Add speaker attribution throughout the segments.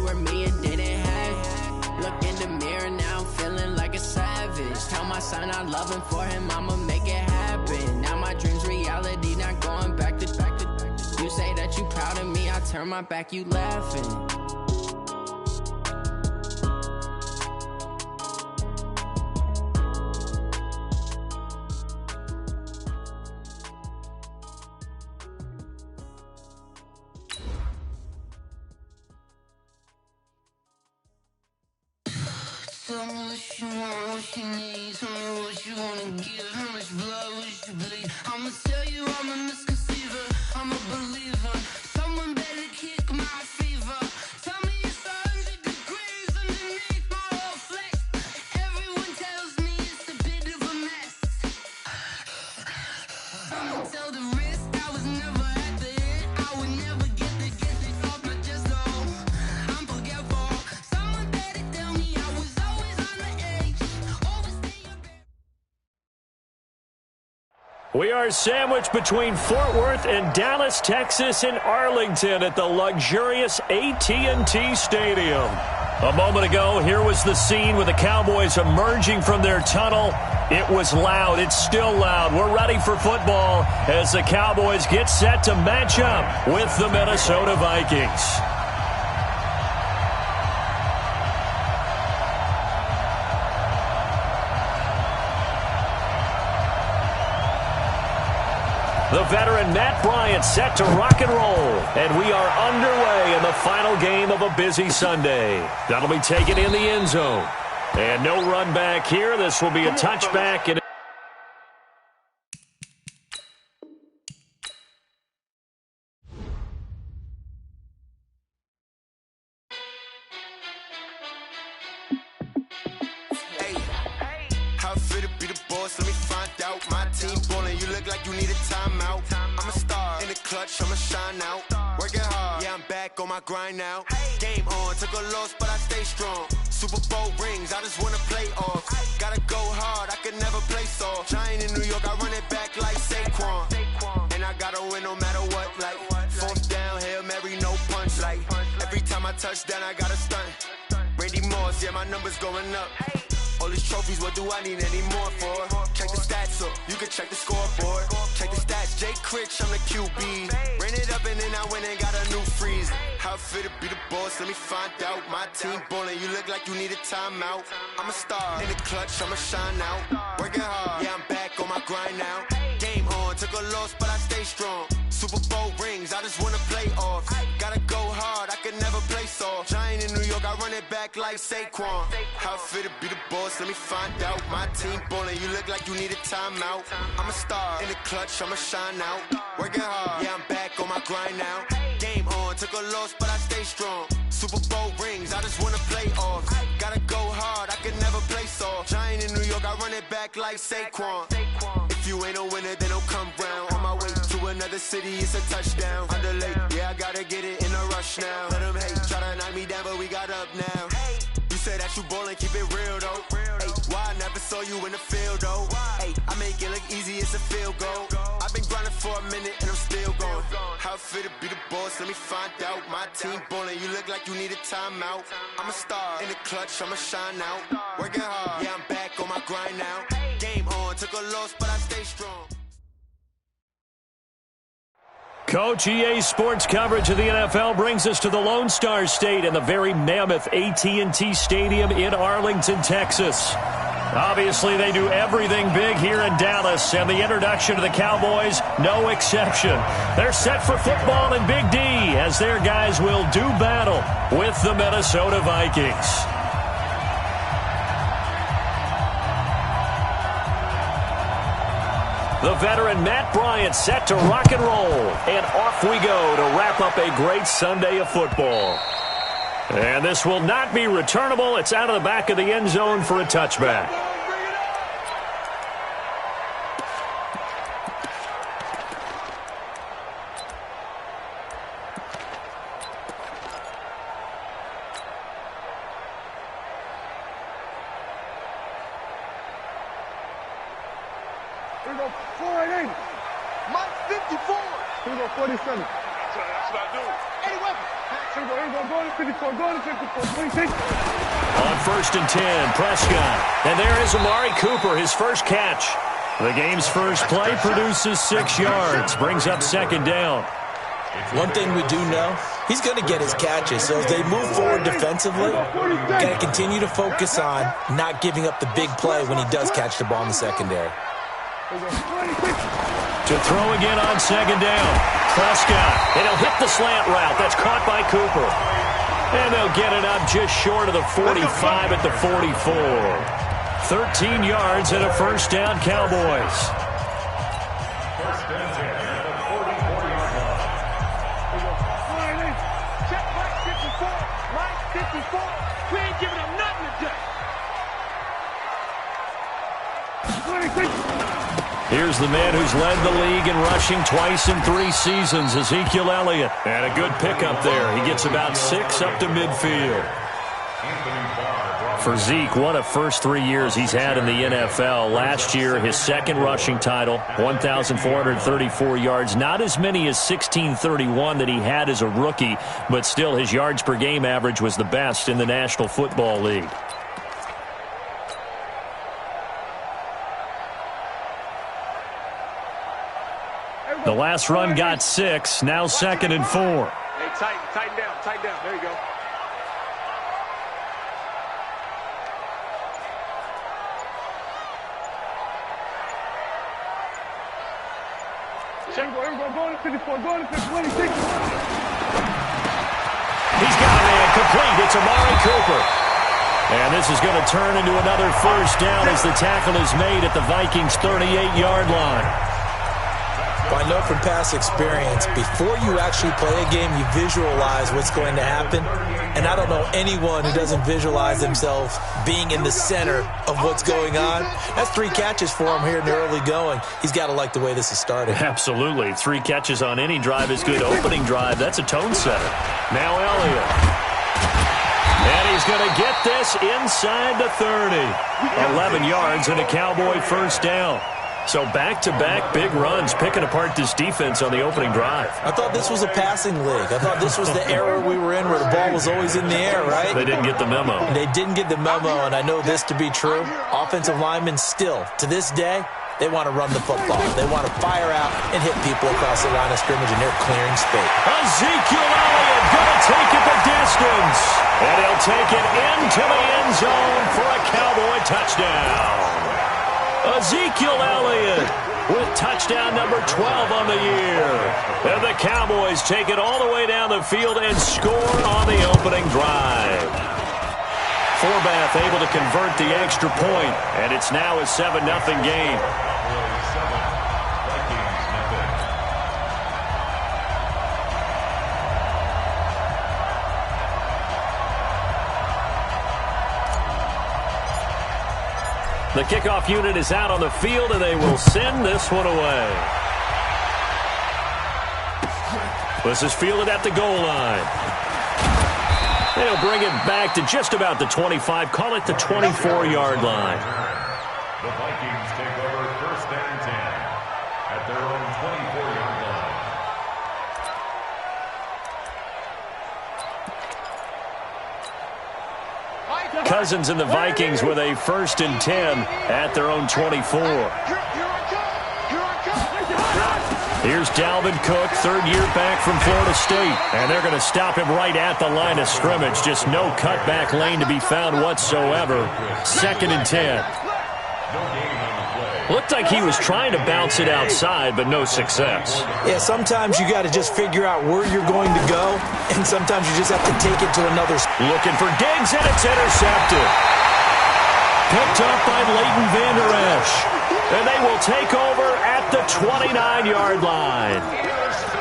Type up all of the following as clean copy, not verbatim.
Speaker 1: were me and didn't have. Look in the mirror, now I'm feeling like a savage. Tell my son I love him, for him I'ma make it happen. Now my dream's reality, not going back to. You say that you proud of me, I turn my back, you laughing.
Speaker 2: Tell me what you want, what you need. Tell me what you wanna give. How much blood would you bleed? I'ma tell you I'm a misconceiver. I'm a believer. Someone better kick my fever. Tell me it's 100 degrees underneath my whole flex. Everyone tells me it's a bit of a mess. I'ma tell the risk I was never at the end. I would never get the off my chest though. I'm forgetful. Someone better tell me I was always on the edge.
Speaker 3: We are sandwiched between Fort Worth and Dallas, Texas, and Arlington at the luxurious AT&T Stadium. A moment ago, here was the scene with the Cowboys emerging from their tunnel. It was loud. It's still loud. We're ready for football as the Cowboys get set to match up with the Minnesota Vikings. The veteran Matt Bryant set to rock and roll. And we are underway in the final game of a busy Sunday. That'll be taken in the end zone. And no run back here. This will be a touchback. And
Speaker 4: how fit to be the boss? Let me find out. My team ballin', you look like you need a timeout. I'm a star in the clutch, I'ma shine out. Working hard, yeah, I'm back on my grind now. Game on, took a loss, but I stay strong. Super Bowl rings, I just wanna play off. Gotta go hard, I could never play soft. Giant in New York, I run it back like Saquon. And I gotta win no matter what, like fourth down, Hail Mary, no punch. Like every time I touch down, I gotta stunt. Randy Moss, yeah, my numbers going up. All these trophies, what do I need any more for? Check the stats up, you can check the scoreboard. Check the stats, Jake Critch, I'm the QB. Ran it up and then I went and got a new freeze. How fit to be the boss, let me find out. My team ballin', you look like you need a timeout. I'm a star in the clutch, I'ma shine out. Working hard, yeah, I'm back on my grind now. Game on, took a loss, but I stay strong. Super Bowl rings, I just wanna play off. Gotta go hard, I could never play soft. Giant in New York, I run it back like Saquon. How fit to be the boss, let me find out. My team ballin', you look like you need a timeout. I'm a star in the clutch, I'ma shine out. Working hard, yeah, I'm back on my grind now. Game on, took a loss, but I stay strong. Super Bowl rings, I just wanna play off. Gotta go hard, I could never play soft. Giant in New York, I run it back like Saquon. If you ain't a winner, then don't come round. On my way to another city, it's a touchdown. Underlay, yeah, I gotta get it in a rush now. Let them hate, try to knock me down, but we got up now. You say that you ballin', keep it real though. Hey, why I never saw you in the field though? Hey, I make it look easy, it's a field goal. I've been grinding for a minute and I'm still going. How fit to be the boss, let me find out. My team ballin', you look like you need a timeout. I'm a star in the clutch, I'ma shine out. Working hard, yeah, I'm back on my grind now. Game on, took a loss, but I stay strong.
Speaker 3: Coach, EA Sports coverage of the NFL brings us to the Lone Star State and the very mammoth AT&T Stadium in Arlington, Texas. Obviously, they do everything big here in Dallas, and the introduction to the Cowboys, no exception. They're set for football in Big D as their guys will do battle with the Minnesota Vikings. The veteran Matt Bryant set to rock and roll. And off we go to wrap up a great Sunday of football. And this will not be returnable. It's out of the back of the end zone for a touchback.
Speaker 5: Here we go, 4 and 8. Mike 54. Here we go, 47.
Speaker 3: On 1st and 10, Prescott. And there is Amari Cooper, his first catch. The game's first play produces 6 yards, brings up 2nd down.
Speaker 5: One thing we do know, he's going to get his catches. So as they move forward defensively, got to continue to focus on not giving up the big play when he does catch the ball in the secondary.
Speaker 3: To throw again on 2nd down. Prescott, and he'll hit the slant route. That's caught by Cooper. And they'll get it up just short of the 45 at the 44. 13 yards and a 1st down, Cowboys.
Speaker 6: We ain't giving up nothing today.
Speaker 3: Here's the man who's led the league in rushing twice in 3 seasons, Ezekiel Elliott. And a good pickup there. He gets about 6 up to midfield. For Zeke, what a first 3 years he's had in the NFL. Last year, his 2nd rushing title, 1,434 yards. Not as many as 1,631 that he had as a rookie, but still his yards per game average was the best in the National Football League. The last run got 6, now 2nd and 4.
Speaker 6: Hey, tighten down. There you go.
Speaker 3: He's got a man complete. It's Amari Cooper. And this is going to turn into another 1st down as the tackle is made at the Vikings' 38-yard line.
Speaker 5: Well, I know from past experience, before you actually play a game, you visualize what's going to happen. And I don't know anyone who doesn't visualize themselves being in the center of what's going on. That's 3 catches for him here in the early going. He's got to like the way this is started.
Speaker 3: Absolutely. 3 catches on any drive is good. Opening drive, that's a tone setter. Now Elliott. And he's going to get this inside the 30. 11 yards and a Cowboy 1st down. So back-to-back big runs, picking apart this defense on the opening drive.
Speaker 5: I thought this was a passing league. I thought this was the era we were in where the ball was always in the air, right?
Speaker 3: They didn't get the memo.
Speaker 5: They didn't get the memo, and I know this to be true. Offensive linemen still, to this day, they want to run the football. They want to fire out and hit people across the line of scrimmage, and they're clearing space.
Speaker 3: Ezekiel Elliott going to take it the distance. And he'll take it into the end zone for a Cowboy touchdown. Ezekiel Elliott with touchdown number 12 on the year. And the Cowboys take it all the way down the field and score on the opening drive. Forbath able to convert the extra point, and it's now a 7-0 game. The kickoff unit is out on the field, and they will send this one away. This is fielded at the goal line. They'll bring it back to just about the 25. Call it the 24-yard line.
Speaker 7: The Vikings take over 1st and 10 at their own 24-yard line.
Speaker 3: Cousins and the Vikings with a 1st and 10 at their own 24. Here's Dalvin Cook, 3rd year back from Florida State. And they're going to stop him right at the line of scrimmage. Just no cutback lane to be found whatsoever. 2nd and 10. Looked like he was trying to bounce it outside, but no success.
Speaker 5: Yeah, sometimes you got to just figure out where you're going to go, and sometimes you just have to take it to another.
Speaker 3: Looking for Diggs, and it's intercepted. Picked up by Leighton Vander Esch. And they will take over at the 29-yard line.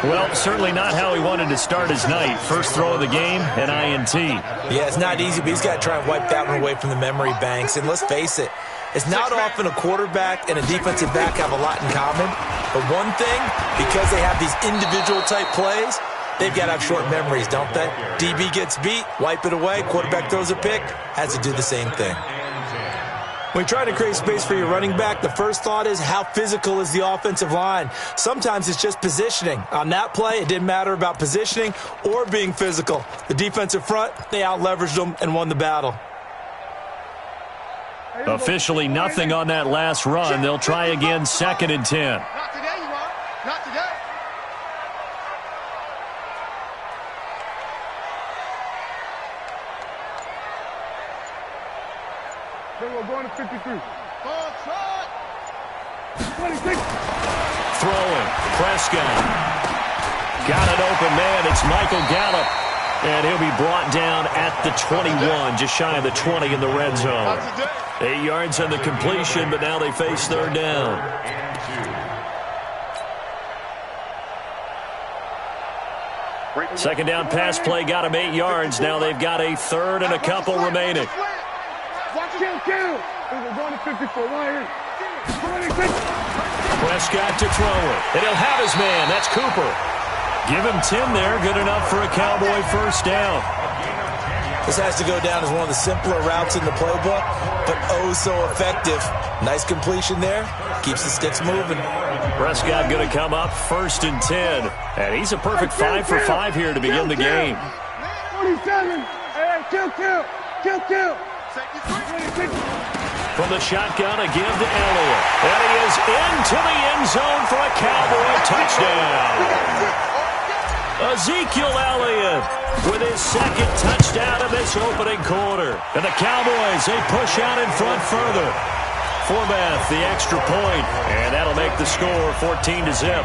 Speaker 3: Well, certainly not how he wanted to start his night. First throw of the game, an INT.
Speaker 5: Yeah, it's not easy, but he's got to try and wipe that one away from the memory banks. And let's face it, it's not often a quarterback and a defensive back have a lot in common. But one thing, because they have these individual-type plays, they've got to have short memories, don't they? DB gets beat, wipe it away, quarterback throws a pick, has to do the same thing. When you're trying to create space for your running back, the first thought is how physical is the offensive line? Sometimes it's just positioning. On that play, it didn't matter about positioning or being physical. The defensive front, they out-leveraged them and won the battle.
Speaker 3: Officially nothing on that last run. They'll try again, 2nd and 10.
Speaker 6: Not today, you are. Not today. Then we're going to 53. Ball shot. 26.
Speaker 3: Throwing. Prescott. Got an open man. It's Michael Gallup. And he'll be brought down at the 21, just shy of the 20 in the red zone. 8 yards on the completion, but now they face 3rd down. Second down pass play got him 8 yards. Now they've got a 3rd and a couple remaining.
Speaker 6: Kill. We're going to 54.
Speaker 3: Prescott to throw it. And he'll have his man. That's Cooper. Give him 10 there. Good enough for a Cowboy first down.
Speaker 5: This has to go down as one of the simpler routes in the playbook, but oh so effective. Nice completion there. Keeps the sticks moving.
Speaker 3: Prescott going to come up 1st and 10. And he's a perfect 5 for 5 here to begin the game.
Speaker 6: 47. Hey, kill.
Speaker 3: From the shotgun, a give to Elliott. And he is into the end zone for a Cowboy touchdown. Ezekiel Elliott with his 2nd touchdown of this opening quarter. And the Cowboys, they push out in front further. Forbath, the extra point, and that'll make the score 14-0.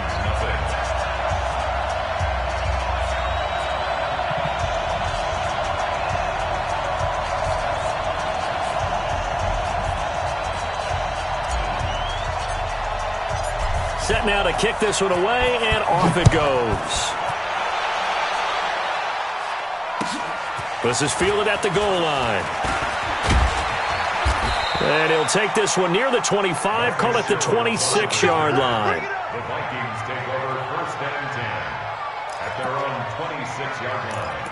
Speaker 3: Set now to kick this one away, and off it goes. This is fielded at the goal line. And he'll take this one near the 25, call it the 26-yard line.
Speaker 7: The Vikings take over 1st and 10 at their own 26-yard line.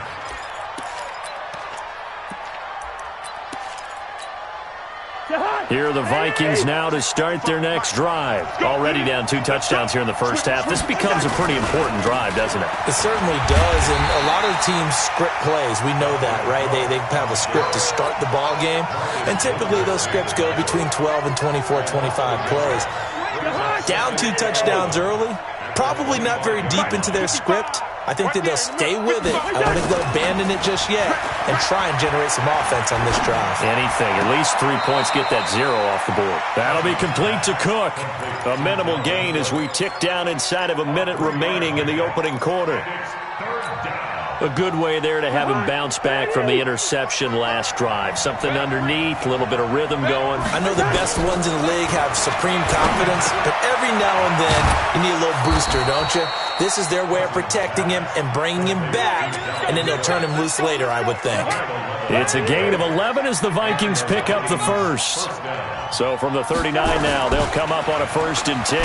Speaker 3: Here are the Vikings now to start their next drive. Already down 2 touchdowns here in the first half. This becomes a pretty important drive, doesn't it?
Speaker 5: It certainly does, and a lot of the teams script plays. We know that, right? They have a script to start the ball game, and typically those scripts go between 12 and 24, 25 plays. Down 2 touchdowns early, probably not very deep into their script. I think that they'll stay with it. I don't think they'll abandon it just yet and try and generate some offense on this drive.
Speaker 3: Anything. At least 3 points, get that 0 off the board. That'll be complete to Cook. A minimal gain as we tick down inside of a minute remaining in the opening quarter. A good way there to have him bounce back from the interception last drive. Something underneath, a little bit of rhythm going.
Speaker 5: I know the best ones in the league have supreme confidence, but every now and then you need a little booster, don't you? This is their way of protecting him and bringing him back, and then they'll turn him loose later, I would think.
Speaker 3: It's a gain of 11 as the Vikings pick up the first. So from the 39 now, they'll come up on a 1st and 10.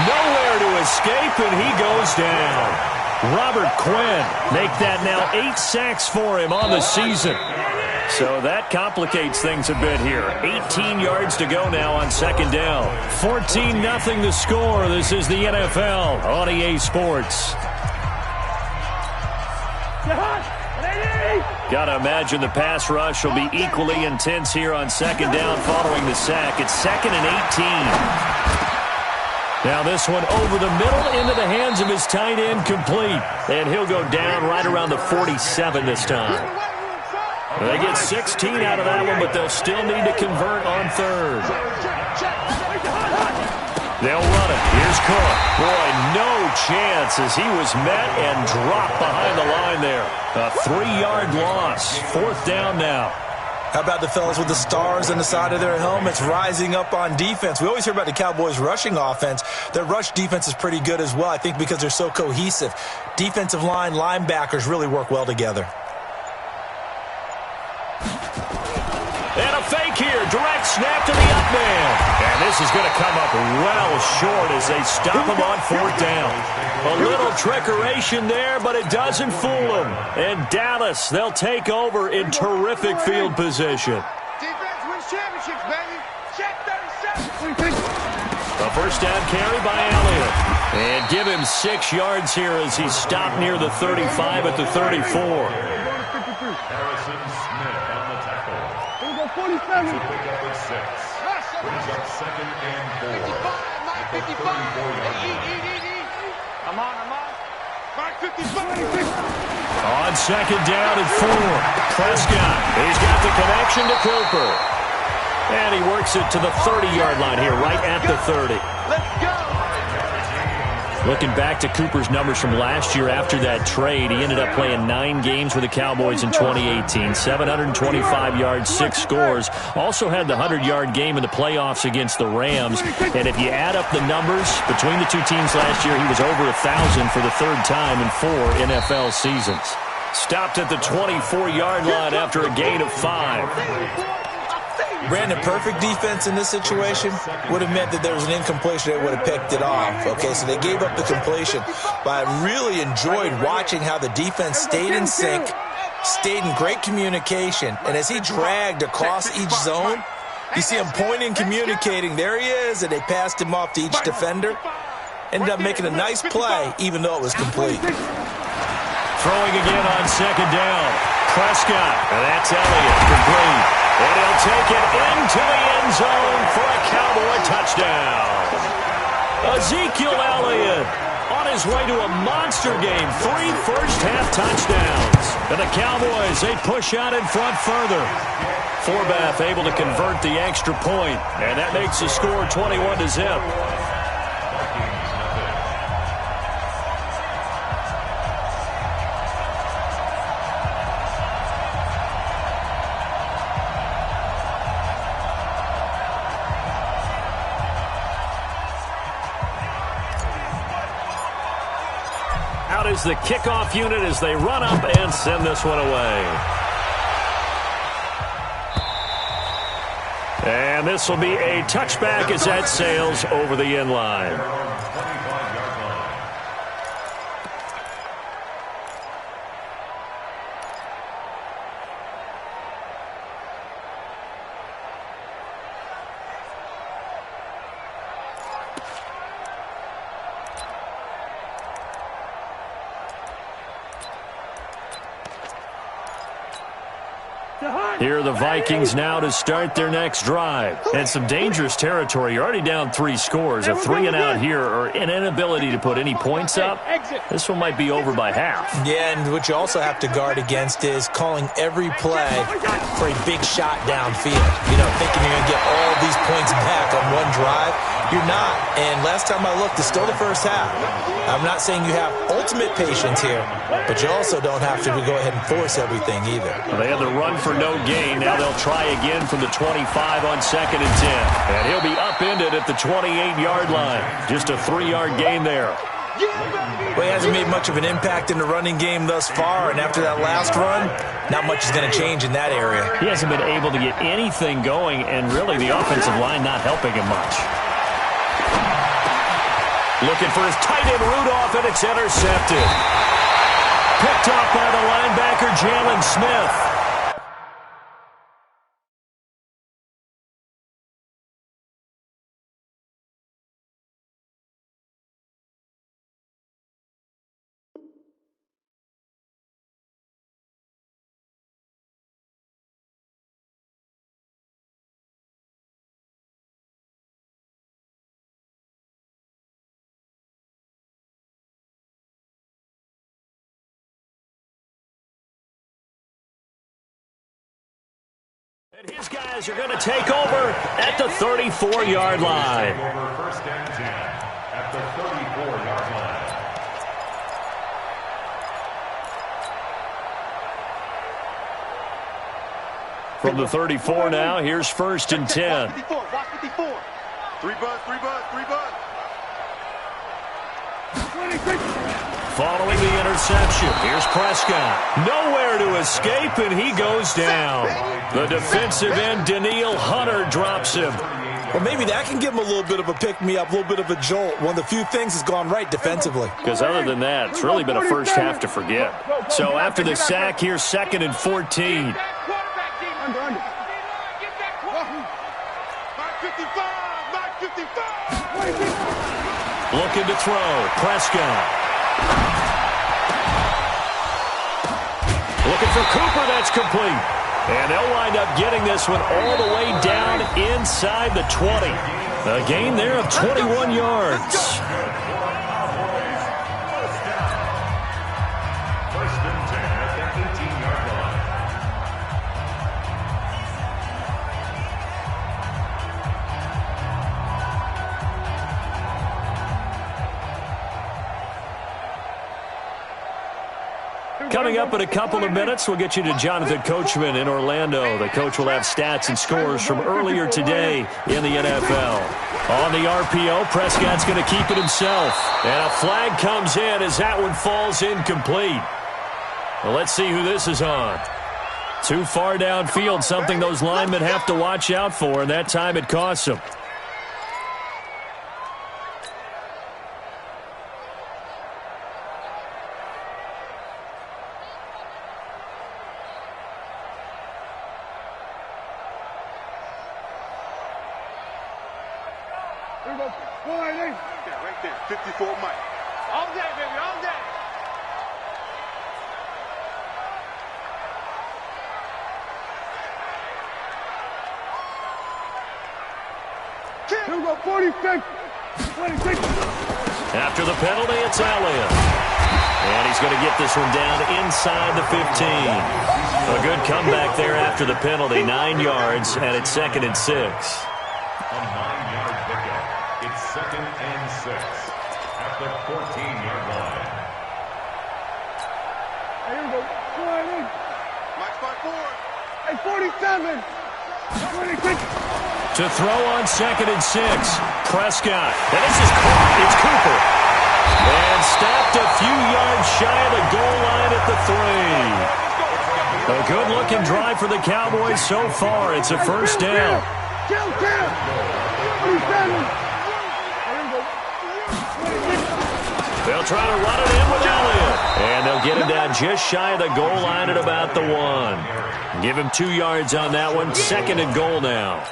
Speaker 3: Nowhere to escape, and he goes down. Robert Quinn make that now 8 sacks for him on the season. So that complicates things a bit here. 18 yards to go now on 2nd down. 14-0 the score. This is the NFL on EA Sports. Gotta imagine the pass rush will be equally intense here on 2nd down following the sack. It's 2nd and 18. Now this one over the middle into the hands of his tight end, complete. And he'll go down right around the 47 this time. They get 16 out of that one, but they'll still need to convert on 3rd. They'll run it. Here's Cook. Boy, no chance as he was met and dropped behind the line there. A 3-yard loss. 4th down now.
Speaker 5: How about the fellas with the stars on the side of their helmets rising up on defense? We always hear about the Cowboys' rushing offense. Their rush defense is pretty good as well, I think, because they're so cohesive. Defensive line, linebackers really work well together.
Speaker 3: And a fake here. Direct snap to the up man. And this is going to come up well short as they stop him on 4th down. A little trickeration there, but it doesn't fool them. And Dallas, they'll take over in terrific field position.
Speaker 6: Defense, championships, baby. Check 37.
Speaker 3: A first down carry by Elliott. And give him 6 yards here as he's stopped near the 35 at the 34.
Speaker 7: Harrison Smith on the tackle.
Speaker 6: Here we go, 47.
Speaker 7: To pick up at 6. Brings up 2nd and 4.
Speaker 6: 55. I'm on. Mark 55.
Speaker 3: On 2nd down and 4. Prescott. He's got the connection to Cooper. And he works it to the 30-yard line here, right at the 30.
Speaker 6: Let's go.
Speaker 3: Looking back to Cooper's numbers from last year after that trade, he ended up playing 9 games with the Cowboys in 2018. 725 yards, 6 scores. Also had the 100-yard game in the playoffs against the Rams. And if you add up the numbers between the two teams last year, he was over 1,000 for the 3rd time in 4 NFL seasons. Stopped at the 24-yard line after a gain of 5.
Speaker 5: Brandon, perfect defense in this situation would have meant that there was an incompletion. They would have picked it off. Okay, so they gave up the completion. But I really enjoyed watching how the defense stayed in sync, stayed in great communication. And as he dragged across each zone, you see him pointing, communicating. There he is, and they passed him off to each defender. Ended up making a nice play, even though it was complete.
Speaker 3: Throwing again on 2nd down. Prescott, and that's Elliott, complete. And he'll take it into the end zone for a Cowboy touchdown. Ezekiel Elliott on his way to a monster game. 3 first-half touchdowns. And the Cowboys, they push out in front further. Forbath able to convert the extra point, and that makes the score 21-0. Out is the kickoff unit as they run up and send this one away. And this will be a touchback as that sails over the end line. Here are the Vikings now to start their next drive. And some dangerous territory. You're already down 3 scores. A 3-and-out here or an inability to put any points up. This one might be over by half.
Speaker 5: Yeah, and what you also have to guard against is calling every play for a big shot downfield. You know, thinking you're going to get all these points back on one drive. You're not. And last time I looked, it's still the first half. I'm not saying you have ultimate patience here, but you also don't have to go ahead and force everything either.
Speaker 3: Well, they had the run for no gain. Now they'll try again from the 25 on 2nd and 10. And he'll be upended at the 28-yard line. Just a 3-yard gain there.
Speaker 5: Well, he hasn't made much of an impact in the running game thus far, and after that last run, not much is going to change in that area.
Speaker 3: He hasn't been able to get anything going, and really the offensive line not helping him much. Looking for his tight end Rudolph, and it's intercepted. Picked off by the linebacker Jalen Smith. And his guys are going to take over at the 34-yard line.
Speaker 7: First and 10 at the 34-yard line.
Speaker 3: From the 34 now, here's 1st and 10.
Speaker 6: Watch 54. 3 buzz.
Speaker 3: Following the interception, here's Prescott. Nowhere to escape, and he goes down. The defensive end, Danielle Hunter, drops him.
Speaker 5: Well, maybe that can give him a little bit of a pick-me-up, a little bit of a jolt. One of the few things that's gone right defensively.
Speaker 3: Because other than that, it's really been a first half to forget. So after the sack, here's 2nd and 14.
Speaker 6: 55, Max 55.
Speaker 3: Looking to throw. Prescott. Looking for Cooper. That's complete. And they'll wind up getting this one all the way down inside the 20. A gain there of 21 yards. Coming up in a couple of minutes, we'll get you to Jonathan Coachman in Orlando. The coach will have stats and scores from earlier today in the NFL. On the RPO, Prescott's going to keep it himself. And a flag comes in as that one falls incomplete. Well, let's see who this is on. Too far downfield, something those linemen have to watch out for, and that time it costs them.
Speaker 6: Here we go. 188. Right there. 54 Mike. All day, baby. All day. Here we go. 46. 26.
Speaker 3: After the penalty, it's Elliott. And he's going to get this one down inside the 15. A good comeback there after the penalty. 9 yards, and it's 2nd and 6.
Speaker 7: A 9-yard pickup. It's 2nd and 6 at the 14-yard line.
Speaker 6: Here we go. 288. Mike 54. Hey, 47. 26.
Speaker 3: To throw on 2nd and 6. Prescott. And this is caught. It's Cooper. And stopped a few yards shy of the goal line at the 3. A good-looking drive for the Cowboys so far. It's a first down. They'll try to run it in with Elliott. And they'll get him down just shy of the goal line at about the 1. Give him 2 yards on that one. 2nd and goal now.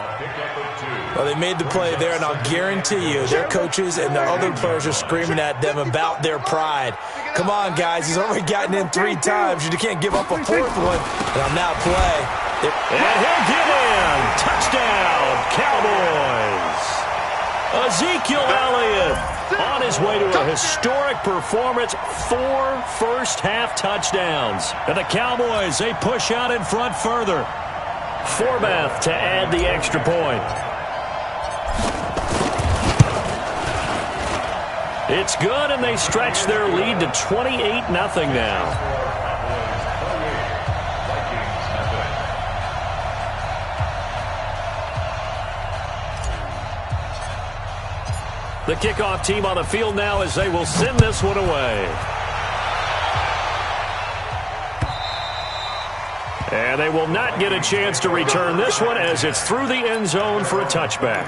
Speaker 5: Well, they made the play there, and I'll guarantee you their coaches and the other players are screaming at them about their pride. Come on, guys. He's already gotten in 3 times. You can't give up a 4th one. And on that play.
Speaker 3: And he'll get in. Touchdown, Cowboys. Ezekiel Elliott on his way to a historic performance. 4 first-half touchdowns. And the Cowboys, they push out in front further. Forbath to add the extra point. It's good, and they stretch their lead to 28-0 now. The kickoff team on the field now as they will send this one away. And they will not get a chance to return this one as it's through the end zone for a touchback.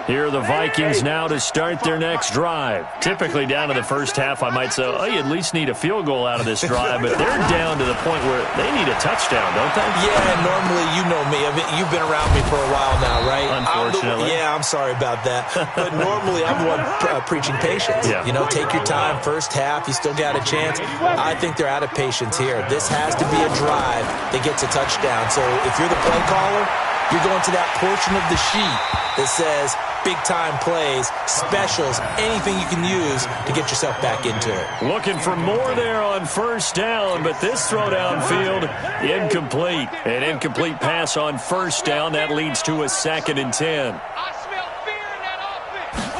Speaker 3: Here are the Vikings now to start their next drive. Typically down to the first half, I might say, oh, you at least need a field goal out of this drive, but they're down to the point where they need a touchdown, don't they?
Speaker 5: Yeah, normally, you know me. You've been around me for a while now, right?
Speaker 3: Unfortunately.
Speaker 5: I'm sorry about that. But normally, I'm the one preaching patience.
Speaker 3: Yeah.
Speaker 5: You know, take your time. First half, you still got a chance. I think they're out of patience here. This has to be a drive that gets a touchdown. So if you're the play caller, you're going to that portion of the sheet that says big-time plays, specials, anything you can use to get yourself back into it.
Speaker 3: Looking for more there on first down, but this throw downfield, incomplete. An incomplete pass on first down. That leads to a 2nd and 10.
Speaker 6: I smell fear in that offense.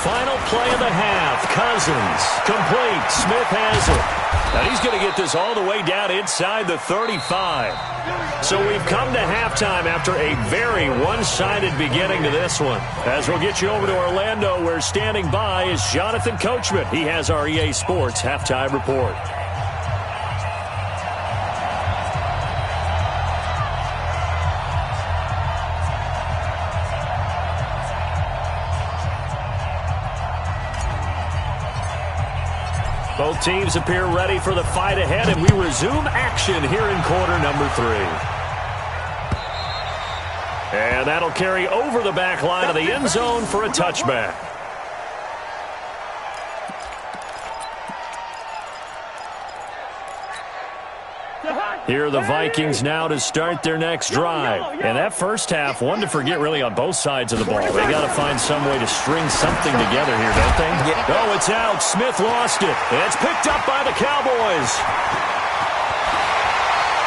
Speaker 3: Final play of the half. Cousins, complete. Smith has it. Now he's going to get this all the way down inside the 35. So we've come to halftime after a very one-sided beginning to this one. As we'll get you over to Orlando, where standing by is Jonathan Coachman. He has our EA Sports halftime report. Both teams appear ready for the fight ahead, and we resume action here in quarter number 3. And that'll carry over the back line of the end zone for a touchback. Here are the Vikings now to start their next drive. And that first half, one to forget really on both sides of the ball. They got to find some way to string something together here, don't they? Oh, it's out. Smith lost it. And it's picked up by the Cowboys.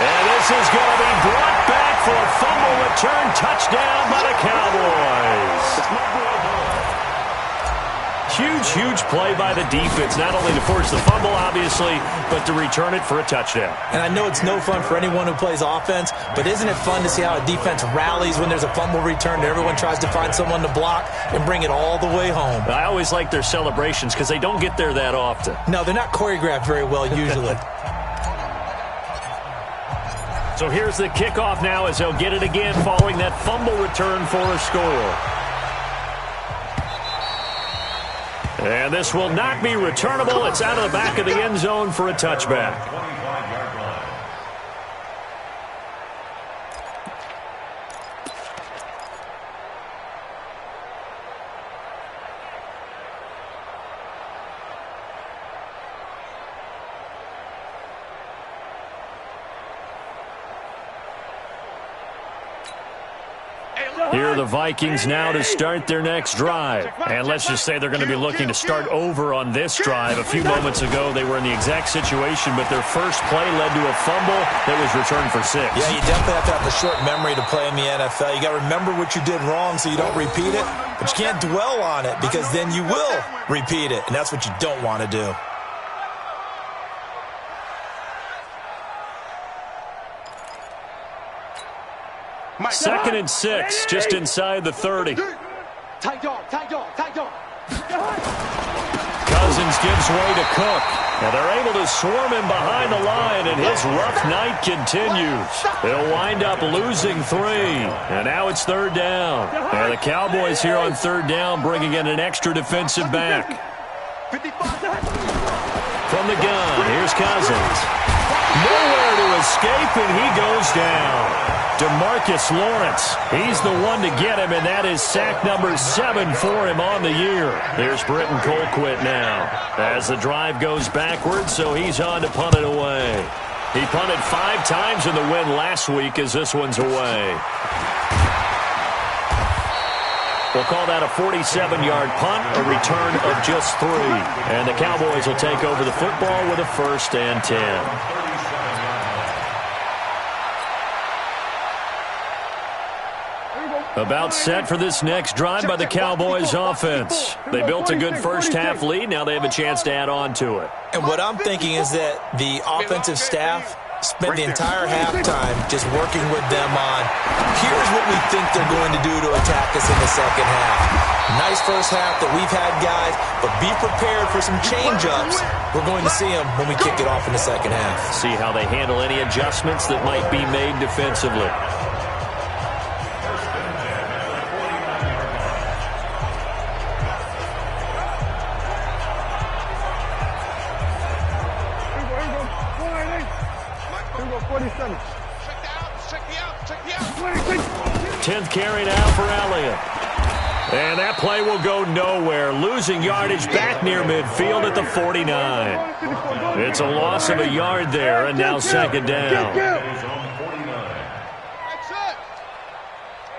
Speaker 3: And this is going to be brought back for a fumble return touchdown by the Cowboys. Huge play by the defense, not only to force the fumble, obviously, but to return it for a touchdown.
Speaker 5: And I know it's no fun for anyone who plays offense, but isn't it fun to see how a defense rallies when there's a fumble return and everyone tries to find someone to block and bring it all the way home?
Speaker 3: I always like their celebrations because they don't get there that often.
Speaker 5: No, they're not choreographed very well usually.
Speaker 3: So here's the kickoff now as they'll get it again following that fumble return for a score. And this will not be returnable. It's out of the back of the end zone for a touchback.
Speaker 7: 25-yard line.
Speaker 3: Here are the Vikings now to start their next drive. And let's just say they're going to be looking to start over on this drive. A few moments ago, they were in the exact situation, but their first play led to a fumble that was returned for 6.
Speaker 5: Yeah, you definitely have to have the short memory to play in the NFL. You got to remember what you did wrong so you don't repeat it, but you can't dwell on it because then you will repeat it, and that's what you don't want to do.
Speaker 3: Second and 6, just inside the 30.
Speaker 6: Tight dog.
Speaker 3: Cousins gives way to Cook. Now they're able to swarm him behind the line, and his rough night continues. They'll wind up losing 3. And now it's third down. And the Cowboys here on third down bringing in an extra defensive back. From the gun, here's Cousins. Nowhere to escape, and he goes down. DeMarcus Lawrence, he's the one to get him, and that is sack number 7 for him on the year. Here's Britton Colquitt now as the drive goes backwards, so he's on to punt it away. He punted 5 times in the win last week as this one's away. We'll call that a 47-yard punt, a return of just 3. And the Cowboys will take over the football with a 1st and 10. About set for this next drive by the Cowboys offense. They built a good first half lead. Now they have a chance to add on to it.
Speaker 5: And what I'm thinking is that the offensive staff spent the entire halftime just working with them on, here's what we think they're going to do to attack us in the second half. Nice first half that we've had, guys, but be prepared for some change-ups. We're going to see them when we kick it off in the second half.
Speaker 3: See how they handle any adjustments that might be made defensively.
Speaker 6: Check the out.
Speaker 3: 10th carry now for Elliott. And that play will go nowhere. Losing yardage back near midfield at the 49. It's a loss of a yard there, and now second down.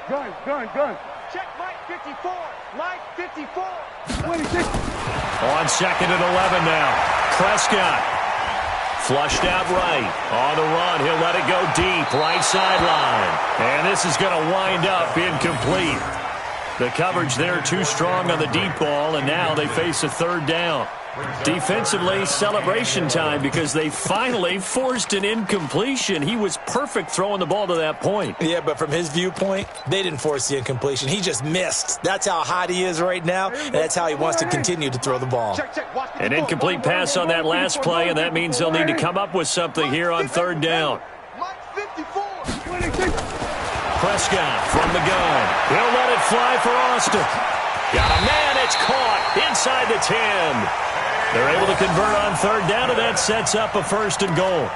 Speaker 6: Gun.
Speaker 8: Check Mike 54. Mike 54.
Speaker 6: 26.
Speaker 3: On second and 11 now. Prescott. Flushed out right. On the run, he'll let it go deep. Right sideline. And this is going to wind up incomplete. The coverage there too strong on the deep ball, and now they face a third down. Defensively, celebration time because they finally forced an incompletion. He was perfect throwing the ball to that point.
Speaker 5: Yeah, but from his viewpoint, they didn't force the incompletion. He just missed. That's how hot he is right now, and that's how he wants to continue to throw the ball.
Speaker 3: An incomplete pass on that last play, and that means they'll need to come up with something here on third down. Prescott from the gun. He'll let it fly for Austin. Got a man, it's caught inside the 10. They're able to convert on third down, and that sets up a 1st and goal.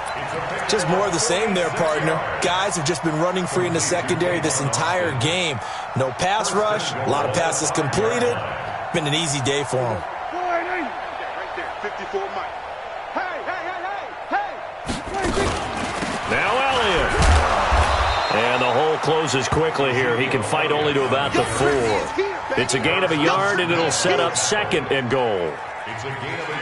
Speaker 5: Just more of the same there, partner. Guys have just been running free in the secondary this entire game. No pass rush, a lot of passes completed. Been an easy day for them.
Speaker 6: Right there, 54 Mike. Hey!
Speaker 3: Now Elliott. And the hole closes quickly here. He can fight only to about the 4. It's a gain of a yard, and it'll set up 2nd and goal.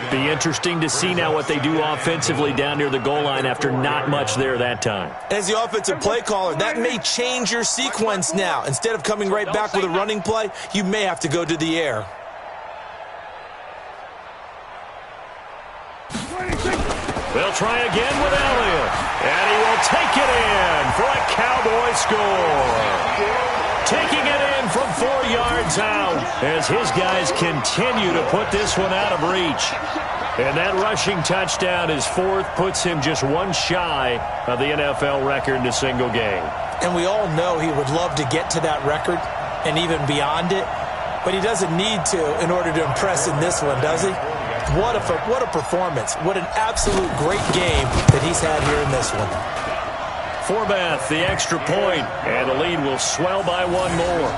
Speaker 3: Be interesting to see now what they do offensively down near the goal line after not much there that time.
Speaker 5: As the offensive play caller, that may change your sequence now. Instead of coming right back with a running play, you may have to go to the air.
Speaker 3: They'll try again with Elliott, and he will take it in for a Cowboy score. Taking it in from 4 yards out as his guys continue to put this one out of reach. And that rushing touchdown, his 4th, puts him just 1 shy of the NFL record in a single game.
Speaker 5: And we all know he would love to get to that record and even beyond it, but he doesn't need to in order to impress in this one, does he? What a performance. What an absolute great game that he's had here in this one.
Speaker 3: Forbath, the extra point, and the lead will swell by 1 more.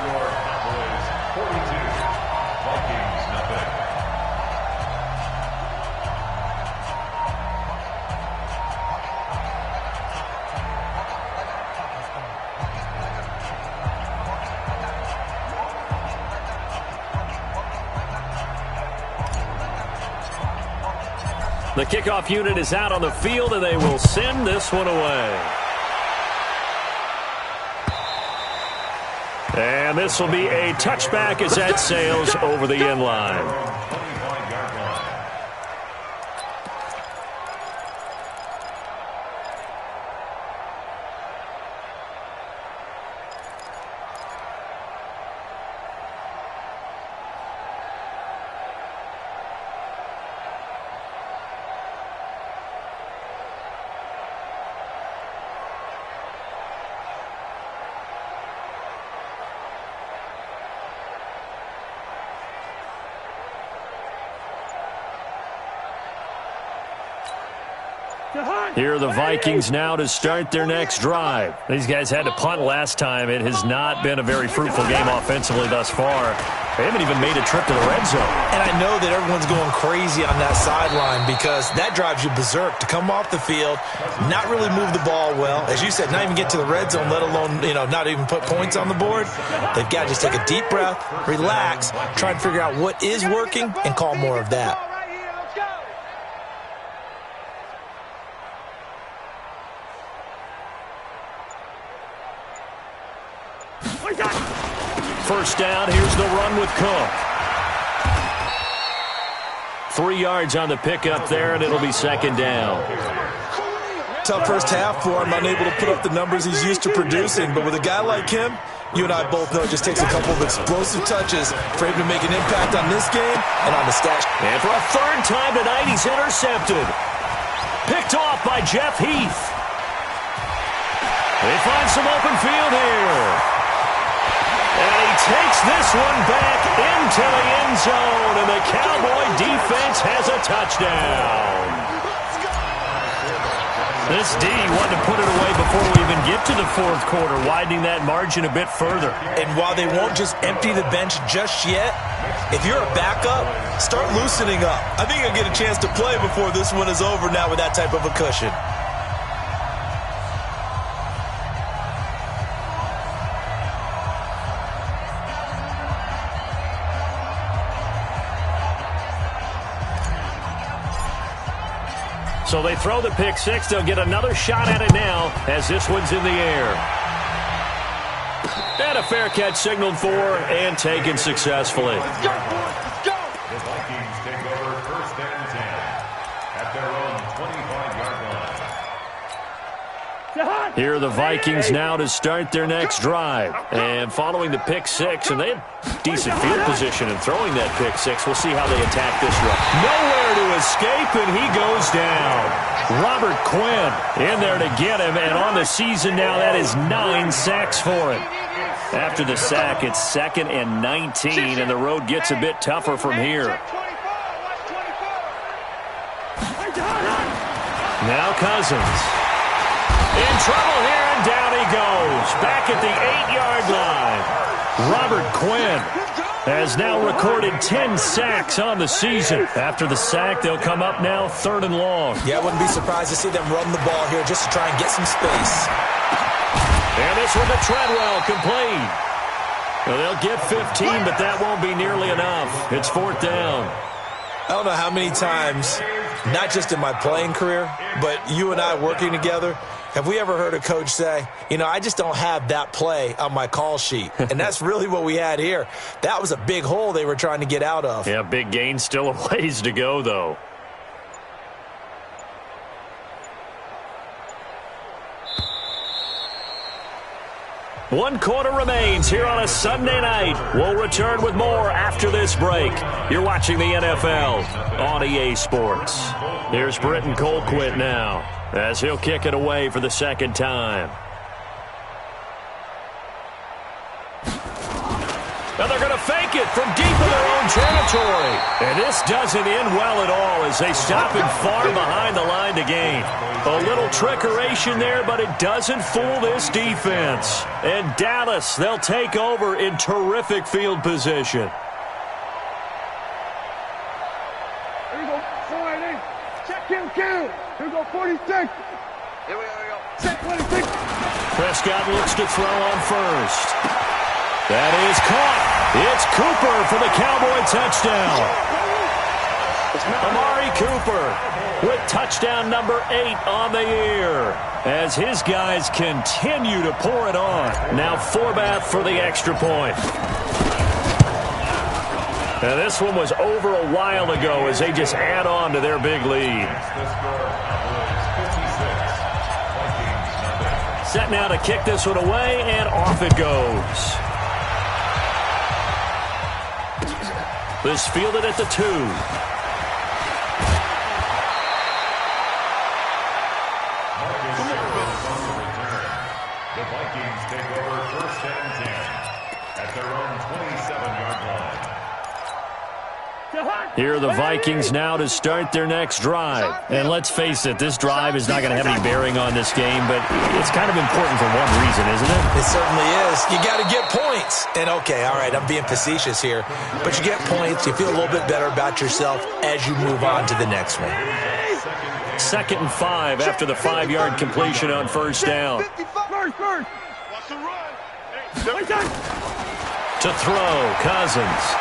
Speaker 3: The kickoff unit is out on the field, and they will send this one away. And this will be a touchback as that sails over the end line. Here are the Vikings now to start their next drive. These guys had to punt last time. It has not been a very fruitful game offensively thus far. They haven't even made a trip to the red zone.
Speaker 5: And I know that everyone's going crazy on that sideline because that drives you berserk to come off the field, not really move the ball well. As you said, not even get to the red zone, let alone, not even put points on the board. They've got to just take a deep breath, relax, try and figure out what is working, and call more of that.
Speaker 3: First down, here's the run with Cook. 3 yards on the pickup there, and it'll be 2nd down.
Speaker 5: Tough first half for him, unable to put up the numbers he's used to producing. But with a guy like him, you and I both know it just takes a couple of explosive touches for him to make an impact on this game and on the stat.
Speaker 3: And for a 3rd time tonight, he's intercepted. Picked off by Jeff Heath. They find some open field here. And he takes this one back into the end zone, and the Cowboy defense has a touchdown. This D wanted to put it away before we even get to the 4th quarter, widening that margin a bit further.
Speaker 5: And while they won't just empty the bench just yet, if you're a backup, start loosening up. I think you'll get a chance to play before this one is over now with that type of a cushion.
Speaker 3: So they throw the pick 6. They'll get another shot at it now as this one's in the air. And a fair catch signaled for and taken successfully.
Speaker 7: Let's go, boys. Let's go. The Vikings take over 1st and 10 at their own 25-yard line.
Speaker 3: Here are the Vikings now to start their next drive. And following the pick 6, and they had decent field position in throwing that pick 6. We'll see how they attack this run. Nowhere to escape, and he goes down. Robert Quinn in there to get him, and on the season now, that is 9 sacks for him. After the sack, it's 2nd and 19, and the road gets a bit tougher from here. Now Cousins. In trouble here, and down he goes. Back at the 8-yard line. Robert Quinn has now recorded 10 sacks on the season. After the sack, they'll come up now 3rd and long.
Speaker 5: Yeah, I wouldn't be surprised to see them run the ball here just to try and get some space.
Speaker 3: And this one to Treadwell, complete. Well, they'll get 15, but that won't be nearly enough. It's 4th down.
Speaker 5: I don't know how many times, not just in my playing career, but you and I working together, have we ever heard a coach say, I just don't have that play on my call sheet. And that's really what we had here. That was a big hole they were trying to get out of.
Speaker 3: Yeah, big gain, still a ways to go, though. One quarter remains here on a Sunday night. We'll return with more after this break. You're watching the NFL on EA Sports. Here's Britton Colquitt now as he'll kick it away for the 2nd time. And they're going to fake it from deep in their own territory. And this doesn't end well at all as they stop him far behind the line to gain. A little trickeration there, but it doesn't fool this defense. And Dallas, they'll take over in terrific field position.
Speaker 6: Here we go, 4-8. Check him, kill. Here we go, 46. Here we go. Check 26.
Speaker 3: Prescott looks to throw on first. That is caught. It's Cooper for the Cowboy touchdown. Amari Cooper with touchdown number 8 on the year as his guys continue to pour it on. Now Forbath for the extra point. Now this one was over a while ago as they just add on to their big lead. Set now to kick this one away, and off it goes. This fielded at the 2.
Speaker 7: The Vikings take over 1st and 10 at their own 27-yard line.
Speaker 3: Here are the Vikings now to start their next drive. And let's face it, this drive is not going to have any bearing on this game, but it's kind of important for one reason, isn't it?
Speaker 5: It certainly is. You got to get points. And okay, all right, I'm being facetious here, but you get points, you feel a little bit better about yourself as you move on to the next one.
Speaker 3: 2nd and 5 after the 5-yard completion on 1st down. To throw, Cousins.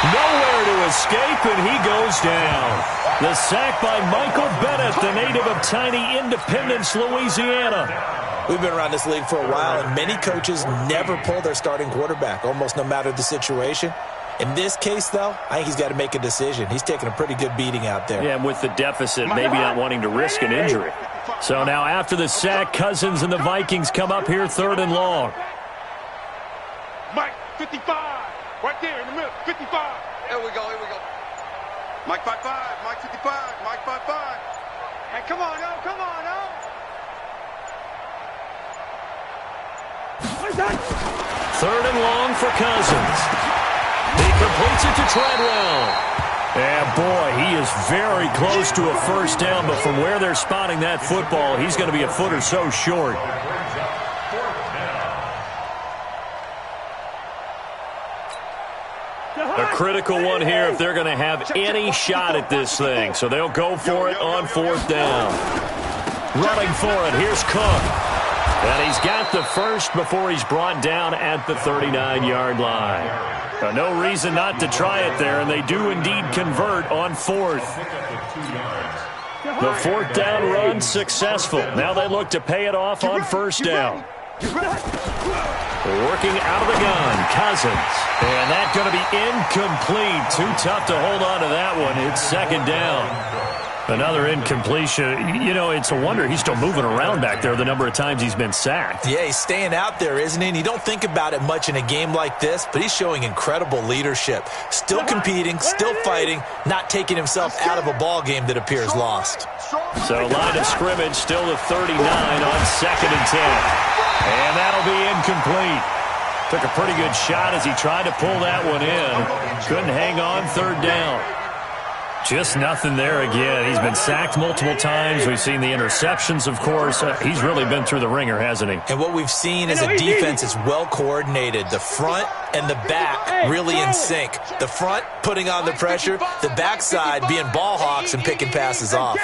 Speaker 3: Nowhere to escape, and he goes down. The sack by Michael Bennett, the native of tiny Independence, Louisiana.
Speaker 5: We've been around this league for a while, and many coaches never pull their starting quarterback, almost no matter the situation. In this case, though, I think he's got to make a decision. He's taking a pretty good beating out there.
Speaker 3: Yeah, and with the deficit, maybe not wanting to risk an injury. So now after the sack, Cousins and the Vikings come up here 3rd and long.
Speaker 8: Mike, 55. Right there in the middle, 55.
Speaker 9: Here we go. Mike 55, Mike 55, Mike 55.
Speaker 8: Hey, come on, no, come on, no.
Speaker 3: 3rd and long for Cousins. He completes it to Treadwell. And boy, he is very close to a 1st down, but from where they're spotting that football, he's going to be a foot or so short. A critical one here if they're going to have any shot at this thing. So they'll go for it on 4th down. Running for it, here's Cook. And he's got the first before he's brought down at the 39-yard line. No reason not to try it there, and they do indeed convert on 4th. The 4th down run successful. Now they look to pay it off on 1st down. Working out of the gun, Cousins. And that's going to be incomplete. Too tough to hold on to that one. It's 2nd down. Another incompletion. You know, it's a wonder he's still moving around back there the number of times he's been sacked.
Speaker 5: Yeah, he's staying out there, isn't he? And you don't think about it much in a game like this, but he's showing incredible leadership. Still competing, still fighting, not taking himself out of a ball game that appears lost.
Speaker 3: So line of scrimmage still to 39 on 2nd and 10. And that'll be incomplete. Took a pretty good shot as he tried to pull that one in. Couldn't hang on 3rd down. Just nothing there again. He's been sacked multiple times. We've seen the interceptions, of course. He's really been through the ringer, hasn't he?
Speaker 5: And what we've seen is a defense that's well coordinated. The front and the back really in sync. The front putting on the pressure, the backside being ball hawks and picking passes off.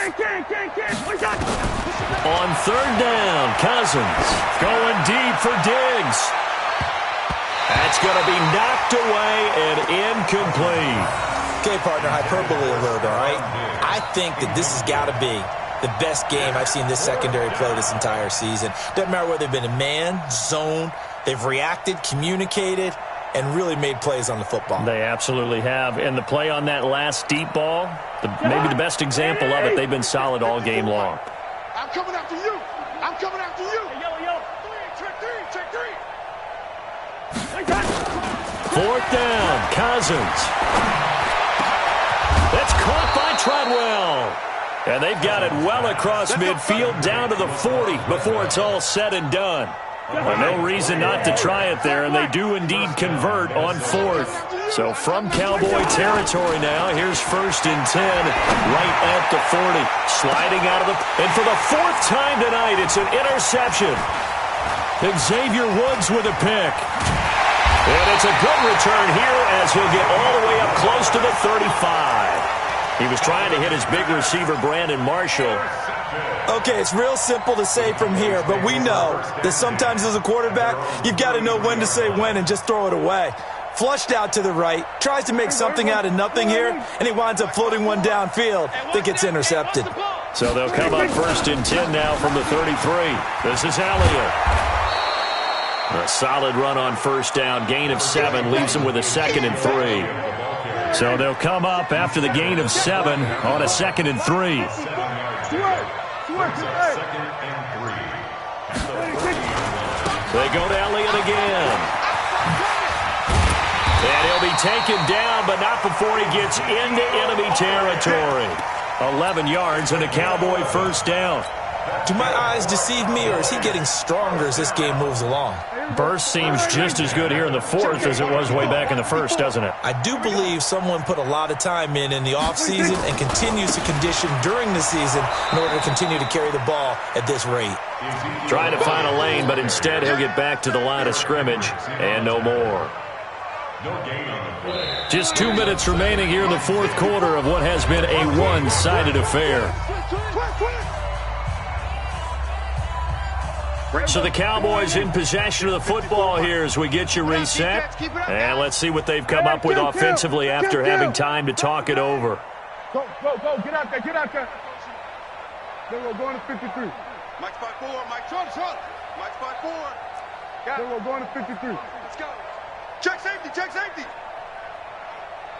Speaker 3: On third down, Cousins going deep for Diggs. That's going to be knocked away and incomplete.
Speaker 5: Okay, partner, hyperbole alert, all right? I think that this has got to be the best game I've seen this secondary play this entire season. Doesn't matter whether they've been in man, zone, they've reacted, communicated, and really made plays on the football.
Speaker 3: They absolutely have. And the play on that last deep ball, maybe the best example of it, they've been solid all game long.
Speaker 8: I'm coming after you. I'm coming after you. Hey, yo. Check three.
Speaker 3: Fourth down, Cousins. That's caught by Treadwell. And they've got it well across midfield down to the 40 before it's all said and done. Well, no reason not to try it there, and they do indeed convert on fourth. So from Cowboy territory now, here's 1st and 10 right at the 40. Sliding out of the... And for the 4th time tonight, it's an interception. Xavier Woods with a pick. And it's a good return here as he'll get all the way up close to the 35. He was trying to hit his big receiver, Brandon Marshall.
Speaker 5: Okay, it's real simple to say from here, but we know that sometimes as a quarterback, you've got to know when to say when and just throw it away. Flushed out to the right, tries to make something out of nothing here, and he winds up floating one downfield that gets intercepted.
Speaker 3: So they'll come up 1st and 10 now from the 33. This is Elliott. A solid run on 1st down. Gain of 7 leaves them with a 2nd and 3. So they'll come up after the gain of 7 on a 2nd and 3. They go to Elliott again. And he'll be taken down, but not before he gets into enemy territory. 11 yards and a Cowboy 1st down.
Speaker 5: Do my eyes deceive me, or is he getting stronger as this game moves along?
Speaker 3: Burst seems just as good here in the 4th as it was way back in the 1st, doesn't it?
Speaker 5: I do believe someone put a lot of time in the offseason and continues to condition during the season in order to continue to carry the ball at this rate.
Speaker 3: Trying to find a lane, but instead he'll get back to the line of scrimmage and no more. Just 2 minutes remaining here in the 4th quarter of what has been a one-sided affair. So the Cowboys in possession of the football here as we get you reset. And let's see what they've come up with offensively after having time to talk it over.
Speaker 6: Go. Get out there. We're going to 53.
Speaker 9: Mike's by 4. Mike, trot. Mike's by 4.
Speaker 6: We're going to 53.
Speaker 9: Let's go. Check safety.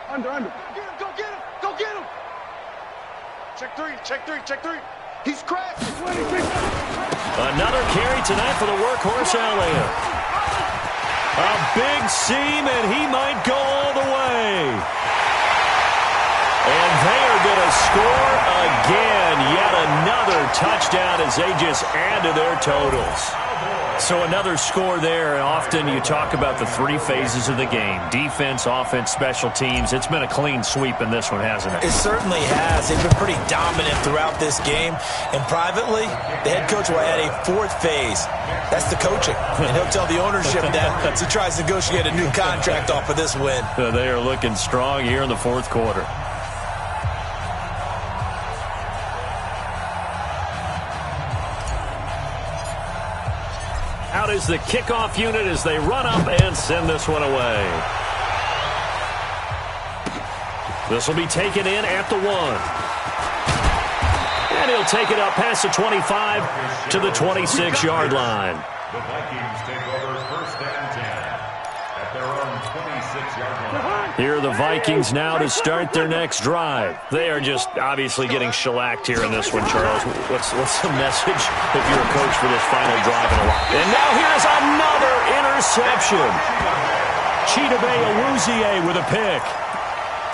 Speaker 6: Under.
Speaker 9: Go get him. Check 3. He's crashing.
Speaker 3: Another carry tonight for the workhorse Elliott. A big seam, and he might go all the way. And they are going to score again. Yet another touchdown as they just add to their totals. So another score there. And often you talk about the 3 phases of the game. Defense, offense, special teams. It's been a clean sweep in this one, hasn't it?
Speaker 5: It certainly has. They've been pretty dominant throughout this game. And privately, the head coach will add a 4th phase. That's the coaching. And he'll tell the ownership that as he tries to negotiate a new contract off of this win.
Speaker 3: They are looking strong here in the 4th quarter. Out is the kickoff unit as they run up and send this one away. This will be taken in at the 1. And he'll take it up past the 25 to the 26-yard line.
Speaker 7: The Vikings take over 1st and 10 at their own 26-yard line.
Speaker 3: Here are the Vikings now to start their next drive. They are just obviously getting shellacked here in this one, Charles. What's the message if you're a coach for this final drive? And now here's another interception. Chidobe Awuzie with a pick.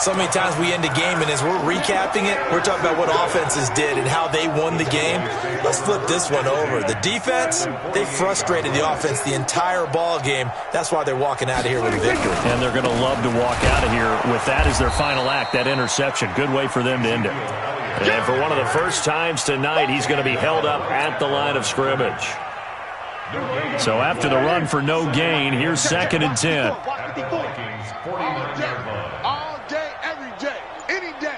Speaker 5: So many times we end a game, and as we're recapping it, we're talking about what offenses did and how they won the game. Let's flip this one over. The defense, they frustrated the offense the entire ball game. That's why they're walking out of here with a victory.
Speaker 3: And they're going to love to walk out of here with that as their final act, that interception. Good way for them to end it. And for one of the first times tonight, he's going to be held up at the line of scrimmage. So after the run for no gain, here's 2nd and 10.
Speaker 8: All day, every day, any day.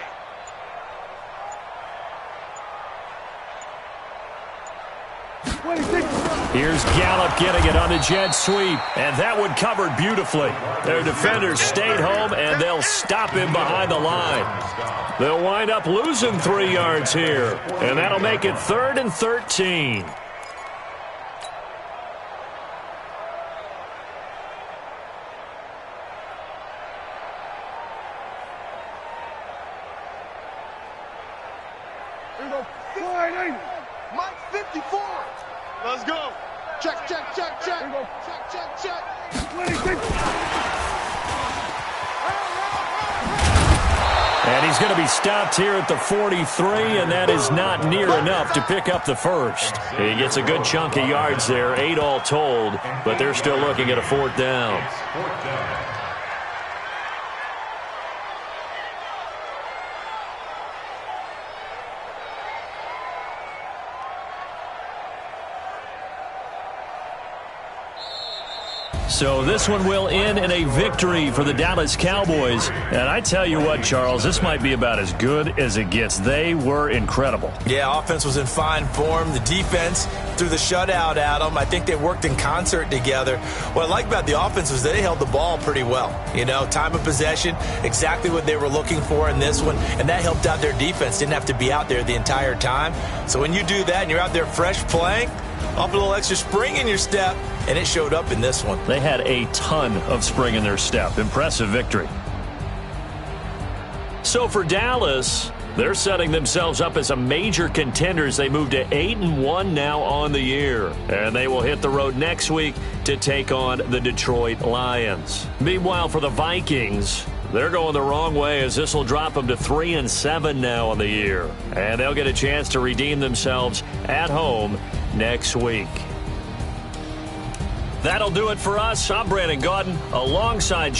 Speaker 3: Here's Gallup getting it on the jet sweep, and that one covered beautifully. Their defenders stayed home, and they'll stop him behind the line. They'll wind up losing 3 yards here, and that'll make it 3rd and 13.
Speaker 8: Mike 54. Let's go. Check, check, check, check. Check, check, check.
Speaker 3: And he's going to be stopped here at the 43, and that is not near enough to pick up the first. He gets a good chunk of yards there, 8 all told, but they're still looking at a 4th down. So this one will end in a victory for the Dallas Cowboys. And I tell you what, Charles, this might be about as good as it gets. They were incredible.
Speaker 5: Yeah, offense was in fine form. The defense threw the shutout at them. I think they worked in concert together. What I like about the offense was they held the ball pretty well. You know, time of possession, exactly what they were looking for in this one. And that helped out their defense. Didn't have to be out there the entire time. So when you do that and you're out there fresh playing, up a little extra spring in your step, and it showed up in this one.
Speaker 3: They had a ton of spring in their step. Impressive victory. So for Dallas, they're setting themselves up as a major contender as they move to 8-1 now on the year. And they will hit the road next week to take on the Detroit Lions. Meanwhile, for the Vikings, they're going the wrong way as this will drop them to 3-7 now on the year. And they'll get a chance to redeem themselves at home next week. That'll do it for us. I'm Brandon Gaudin alongside...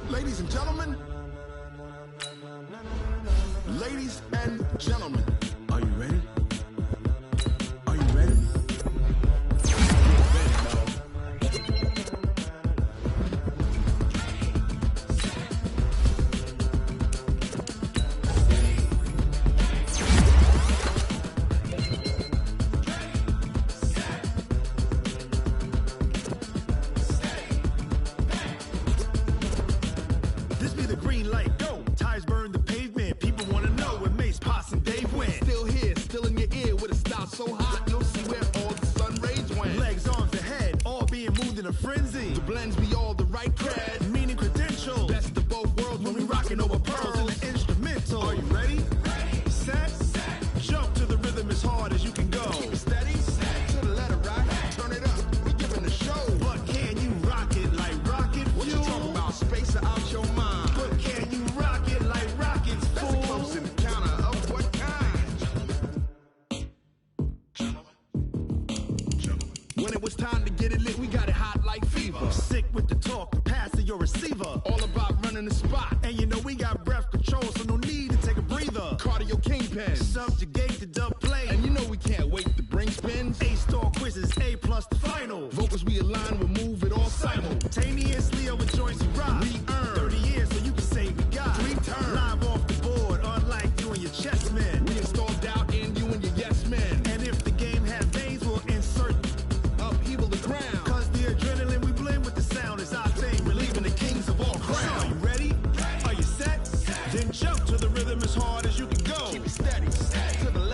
Speaker 8: Ladies and gentlemen. Ladies and gentlemen. Are you ready? Are you ready?
Speaker 10: This be the green light, go. Tires burn the pavement. People want to know when Mace, Potts, and Dave went.
Speaker 8: Still here, still in your ear with a style so hot, you'll see where all the sun rays went.
Speaker 10: Legs, arms, the head, all being moved in a frenzy.
Speaker 8: The blends be all the right cred.
Speaker 10: Meaning credentials.
Speaker 8: Best of both worlds when we rockin' over pearls.
Speaker 10: In the instrumental.
Speaker 8: Are you ready?
Speaker 10: Set. Jump to the rhythm as hard as you can go.
Speaker 8: Keep it steady, to the letter right. Turn it up, we giving the show.
Speaker 10: But can you rock it like rocket fuel?
Speaker 8: What you talking about? Space or out your mind?
Speaker 10: But can you rock it like rockets,
Speaker 8: That's a close
Speaker 10: fool?
Speaker 8: encounter of what kind? When it was time to get it lit, we got it hot like fever.
Speaker 10: Sick with the talk, pass to your receiver.
Speaker 8: All about running the spot.
Speaker 10: And you know we got breath control, so no need to take a breather.
Speaker 8: Cardio kingpin.
Speaker 10: Subjugate the dub play.
Speaker 8: And you know we can't wait to bring spins.
Speaker 10: A-star quizzes, A+ the final.
Speaker 8: Vocals we align, we move it all
Speaker 10: Simultaneously over joints we rock.
Speaker 8: We earn
Speaker 10: 30 years so you can say we got
Speaker 8: 3 turns.
Speaker 10: live off the board, unlike you and your chess men.
Speaker 8: We install doubt in you and your yes men.
Speaker 10: And if the game had veins, we'll insert.
Speaker 8: Upheaval the ground.
Speaker 10: Cause the adrenaline we blend with the sound is our thing, relieving the kings of all
Speaker 8: So,
Speaker 10: crowns.
Speaker 8: are you ready?
Speaker 10: Are you set? Then jump to the rhythm as hard as you can go.
Speaker 8: Keep it steady. To the left.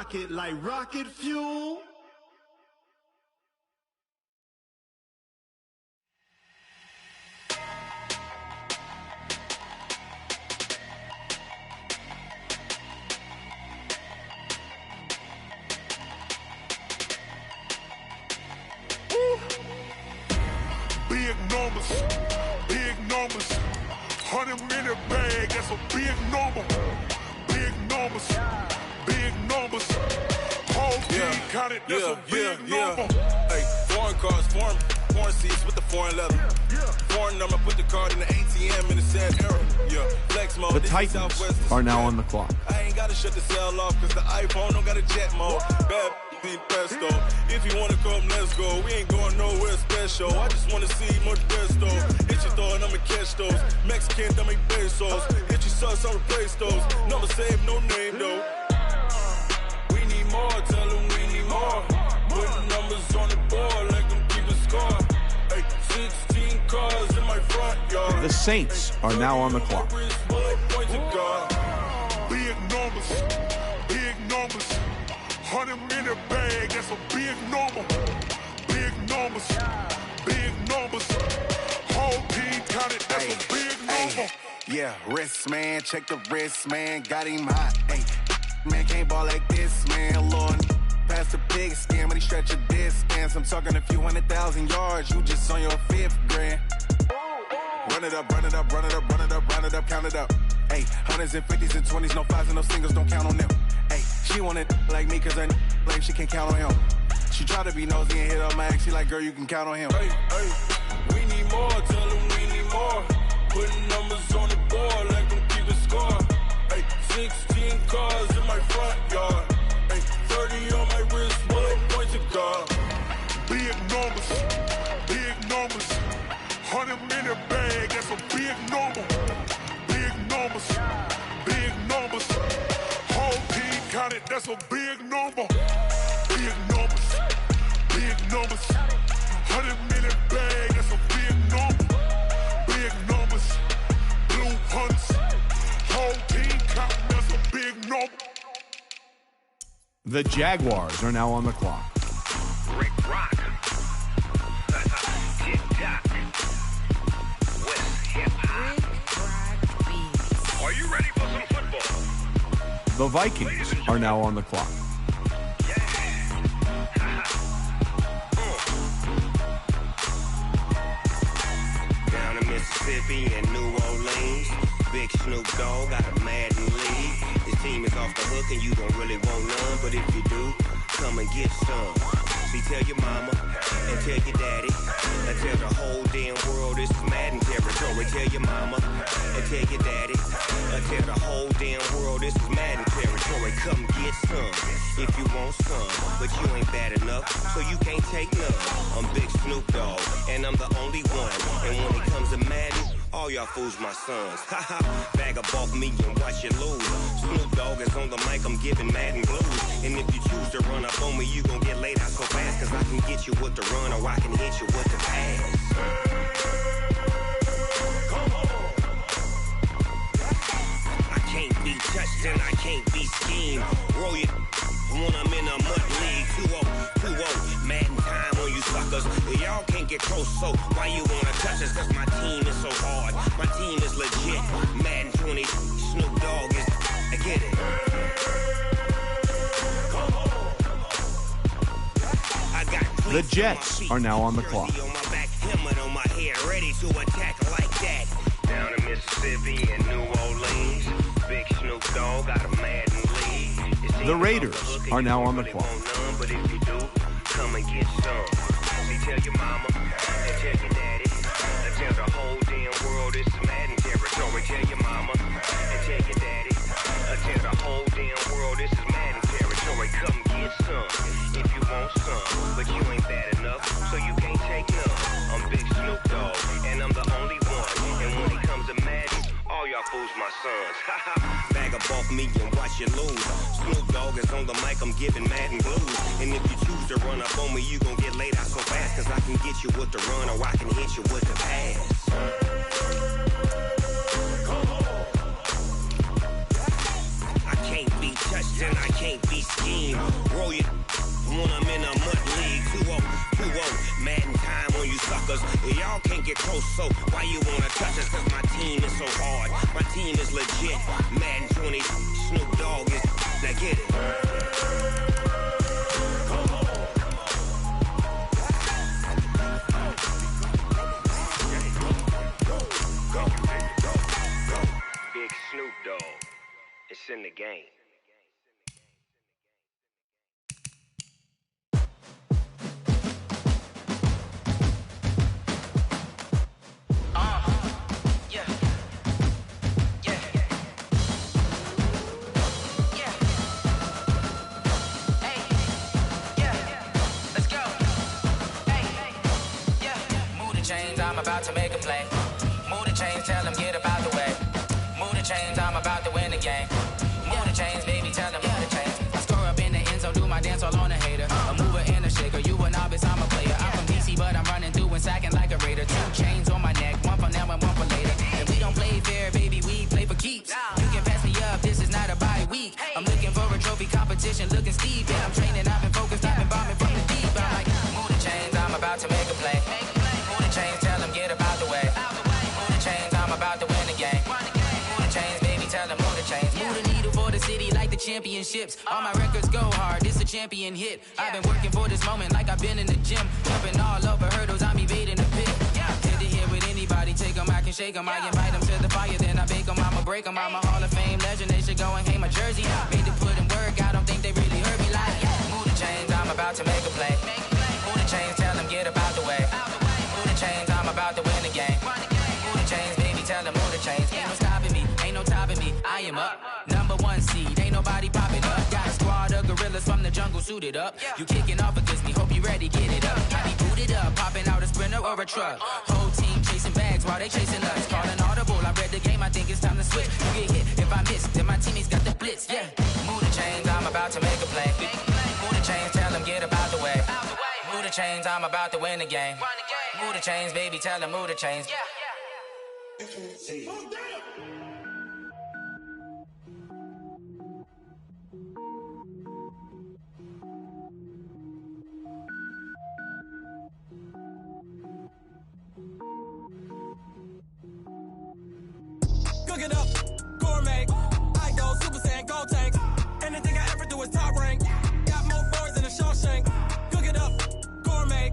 Speaker 10: pocket like rocket fuel.
Speaker 11: Big numbers, big numbers. 100 in the bag, that's a big number. Big numbers, big numbers. Whole team counted, that's a big number.
Speaker 12: Hey, foreign cars, foreign seats with the foreign leather. Foreign number, put the card in the ATM in the sad era. Yeah, flex mode.
Speaker 13: The Titans are now on the clock.
Speaker 12: I ain't gotta shut the cell off cause the iPhone don't got a jet mode. Bad beat pesto. If you wanna come, let's go. We ain't going nowhere special. I just wanna see much best though. Hit your thought, I'ma catch those. Mexican, dummy pesos. Hit your sus, I'll replace those. Number save, no name though. We need more, tell them we need more. Putting numbers on the board like them keep a score. Hey, 16 cars in my front yard.
Speaker 13: The Saints are now on the clock.
Speaker 11: Big numbers, big numbers. 100 in the bag, that's a big number. Big numbers, big numbers. Whole team counted, that's a big number.
Speaker 4: Yeah, wrist man, check the wrist man, got him hot. Ay, man can't ball like this, man. Lord, past the pig skin, but he stretch a distance. I'm talking a few 100,000 yards, you just on your 5th grand. Run it up, run it up, run it up, run it up, run it up, count it up. Ay, 100s and 50s and 20s, no 5s and no singles, don't count on them. Ay, she want it like me, cause her lame, she can't count on him. She try to be nosy and hit up my ex, she like, girl, you can count on him.
Speaker 12: Hey, hey, we need more, tell them we need more. Putting numbers on the board like them keep a score. Hey, 16 cars in my front yard. Hey, 30 on my wrist, bullet points of God.
Speaker 11: Big numbers, big numbers. 100 in the bag, that's a big number. Big numbers, big numbers. Whole team counted, that's a big number. Big numbers, big numbers. 100 in the bag, that's a big number. Big numbers, blue hunts. Whole team counting, that's a big number.
Speaker 13: The Jaguars are now on the clock.
Speaker 14: Rick Rock. Tick-tock. West hip-hop. Are you ready for some football?
Speaker 13: The Vikings are now on the clock.
Speaker 14: Down in Mississippi and New Orleans, Big Snoop Dogg got a Madden league. His team is off the hook and you don't really want none, but if you do, come and get some. See, tell your mama and tell your daddy and tell the whole damn world this is Madden territory. Tell your mama and tell your daddy and tell the whole damn world this is Madden territory. Come get some if you want some, but you ain't bad enough, so you can't take none. I'm Big Snoop Dogg and I'm the only one, and when it comes to Madden, all y'all fools my sons. Haha, bag up off me and watch you lose. Snoop Dogg is on the mic, I'm giving Madden blues. And if you choose to run up on me, you gon' get laid out so fast, cause I can get you with the run or I can hit you with the pass. I can't be touched and I can't be schemed. Roll it when I'm in a mud league. 2-0, Madden time on you suckers. Y'all can't get close, so why you wanna touch us? Cause my team is so hard, my team is legit. Madden 20, Snoop Dogg is, I get it. I got
Speaker 13: The Jets are now on the clock.
Speaker 14: on my back, helmet on my head, ready to attack like that. Down in Mississippi and New Orleans, Big Snoop Dogg got a Madden league.
Speaker 13: The Raiders are now on the clock.
Speaker 14: But if you do, come and get some. See, tell your mama and tell your daddy and tell the whole damn world this is Madden territory. Tell your mama and tell your daddy and tell the whole damn world this is Madden territory. Come get some if you want some, but you ain't bad enough, so you can't take none. I'm Big Snoop Dogg and I'm the only one, and when it comes to Madden, all y'all fools my sons. Bag up off me and watch you lose. Snoop Dogg is on the mic, I'm giving Madden blues. And if you choose to run up on me, you gon' get laid out so fast, cause I can get you with the run or I can hit you with the pass. I can't be touched and I can't be schemed. hard. My team is legit. Madden 20, Snoop Dogg is. Now get it. Big Snoop Dogg. It's in the game.
Speaker 15: I'm about to make a play. Move the chains, tell them get up out the way. Move the chains, I'm about to win the game. Move the chains, baby, tell them move the chains. I score up in the end zone, do my dance all on a hater. A mover and a shaker, you a novice, I'm a player. I'm from DC, but I'm running through and sacking like a raider. 2 chains on my neck, one for now and one for later. And we don't play fair, baby, we play for keeps. You can pass me up, this is not a bye week. I'm looking for a trophy competition, looking steep. And I'm training, I've been focused, I've been bombing from the deep. I'm like, move the chains, I'm about to make a play. Move the chains, tell them get up out the way. Move the chains, I'm about to win the game. Move the chains, baby, tell them move the chains. Move the needle for the city like the championships. All my records go hard, this a champion hit. I've been working for this moment like I've been in the gym. Jumping all over hurdles, I'm evading the pit. Head to head with anybody, take them, I can shake them. I invite them to the fire, then I bake them, I'ma break them. I'm a Hall of Fame legend, they should go and hang my jersey. Made to put in work, I don't think they really heard me like. Move the chains, I'm about to make a play. Move the chains, tell them get up out the way. Move the chains, I'm about to win the game. Move the chains, baby, tell them move the chains. Ain't no stopping me, ain't no topping me, I am up. #1 seed, ain't nobody popping up. Got a squad of gorillas from the jungle suited up. You kicking off against me, hope you ready, get it up. I be booted up, popping out a Sprinter or a truck. Whole team chasing bags while they chasing us. Calling audible, I read the game, I think it's time to switch. You get hit, if I miss, then my teammates got the blitz, yeah. Move the chains, I'm about to make a play. Move the chains, tell them get up out the way. Move the chains, I'm about to win the game. Move the chains, baby, tell them move the chains.
Speaker 16: Cook it up, gourmet. I go Super Saiyan, go tank. Anything I ever do is top rank. Got more birds than a Shawshank. Cook it up, gourmet.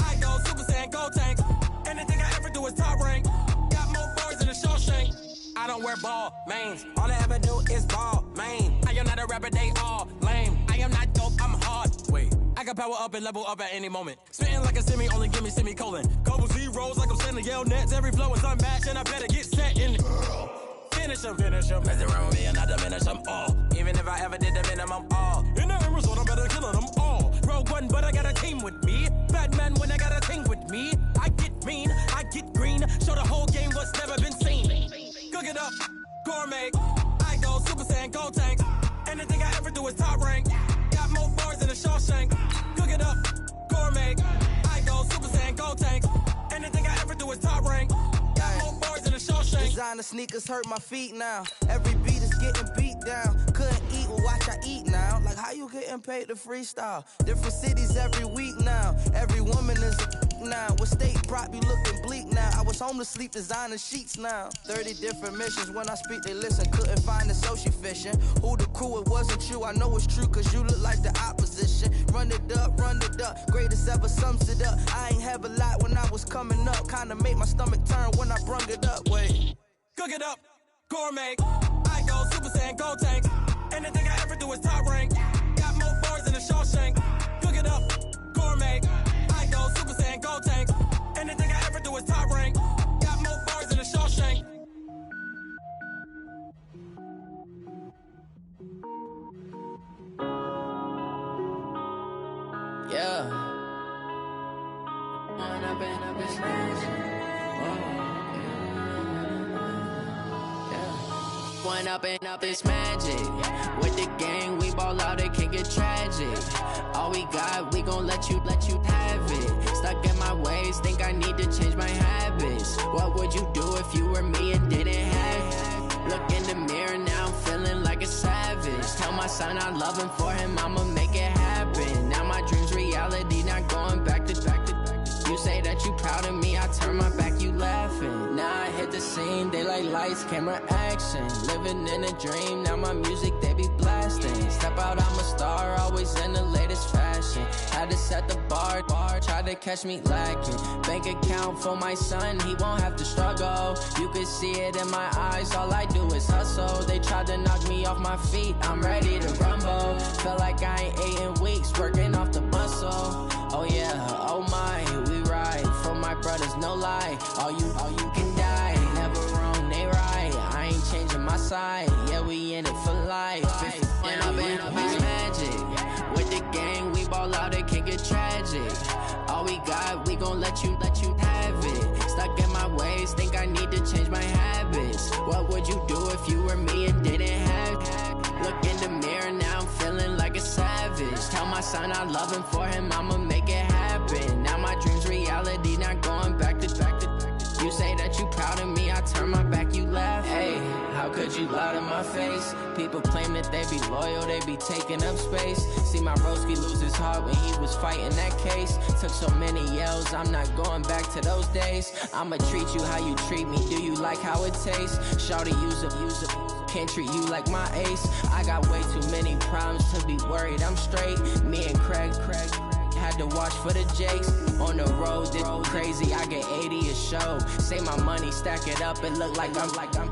Speaker 16: I go Super Saiyan, go tank. Anything I ever do is top rank. Got more birds than a Shawshank. I don't wear ball mains. All I ever do is ball main. I am not a rapper, they all lame. I am not dope, I'm hard. Wait, I can power up and level up at any moment. Spitting like a semi, only give me semicolon. Couple zeros like I'm sending yell nets. Every flow is unmatched and I better get set in. Finish them. Mess around with me and I diminish them all. Even if I ever did the minimum, all. In the end result, I better kill them all. Rogue One, but I got a team with me. Batman when I got a thing with me. I get mean, I get green. Show the whole game what's never been seen. Cook it up, gourmet. I go Super Saiyan, go tank. Anything I ever do is top rank. Got more bars than a Shawshank. Cook it up, gourmet. I go Super Saiyan, go tank. Anything I ever do is top rank. Got more bars than a Shawshank.
Speaker 17: Designer sneakers hurt my feet now. Every beat is getting beat down. Couldn't eat, well watch I eat now. Like how you getting paid to freestyle? Different cities every week now. Every woman is a now. What state prop you looking bleak now? I was home to sleep designer sheets now. 30 different missions. When I speak they listen. Couldn't find the social fishing. Who the crew, it wasn't you. I know it's true cause you look like the opposition. Run it up. Greatest ever sums it up. I ain't have a lot when I was coming up. Kinda made my stomach turn when I brung it up. Wait.
Speaker 16: Cook it up, gourmet. I go Super Saiyan, go tank. Anything I ever do is top rank. Got more bars than a Shawshank. Cook it up, gourmet. I go Super Saiyan, go tank. Anything I ever do is top rank. Got more bars than a Shawshank.
Speaker 1: Yeah. And I've been smashing. One up and up is magic. With the gang, we ball out, it can get tragic. All we got, we gon' let you have it. Stuck in my ways, think I need to change my habits. What would you do if you were me and didn't have it? Look in the mirror now, I'm feeling like a savage. Tell my son I love him, for him I'ma make it happen. Now my dream's reality, not going back to. You say that you proud of me, I turn my back, you laughing. Now I hit the scene, they like lights, camera, action. Living in a dream, now my music, they be blasting. Step out, I'm a star, always in the latest fashion. Had to set the bar, try to catch me lacking. Bank account for my son, he won't have to struggle. You can see it in my eyes, all I do is hustle. They tried to knock me off my feet, I'm ready to rumble. Feel like I ain't ate in weeks, working off the muscle. Oh yeah, oh my, we ride for my brothers, no lie. All you can die, never wrong, they right. I ain't changing my side, yeah, we in it for life. When I've been magic, with the gang, we ball out, it can get tragic. All we got, we gon' let you have it. Stuck in my ways, think I need to change my habits. What would you do if you were me and didn't have it? Look in the mirror, now I'm feeling like a savage. Tell my son I love him, for him I'ma make it happen. Now my dream's reality, not going back to. You say that you proud of me, I turn my back, you laugh. Hey, how could you lie to my face? People claim that they be loyal, they be taking up space. See my broski lose his heart when he was fighting that case. Took so many yells, I'm not going back to those days. I'ma treat you how you treat me, do you like how it tastes? Shawty, use up, can't treat you like my ace. I got way too many problems to be worried, I'm straight. Me and Craig had to watch for the Jakes. On the road, this crazy, I get 80 a show. Say my money, stack it up, it look like I'm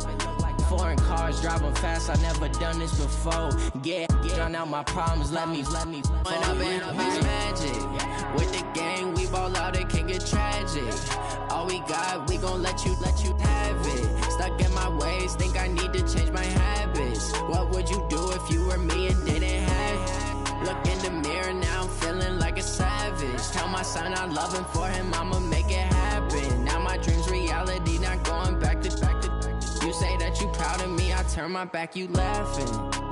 Speaker 1: foreign cars, driving fast, I never done this before. Get drown out my problems, let me When I've been magic, with the gang, we ball out, it can get tragic. All we got, we gon' let you have it. Stuck in my ways, think I need to change my habits. What would you do if you were me and didn't have it? Look in the mirror, now I'm feeling like a savage. Tell my son I love him, for him I'ma make it happen. Now my dream's reality, not going back to. You say that you proud of me, I turn my back, you laughing.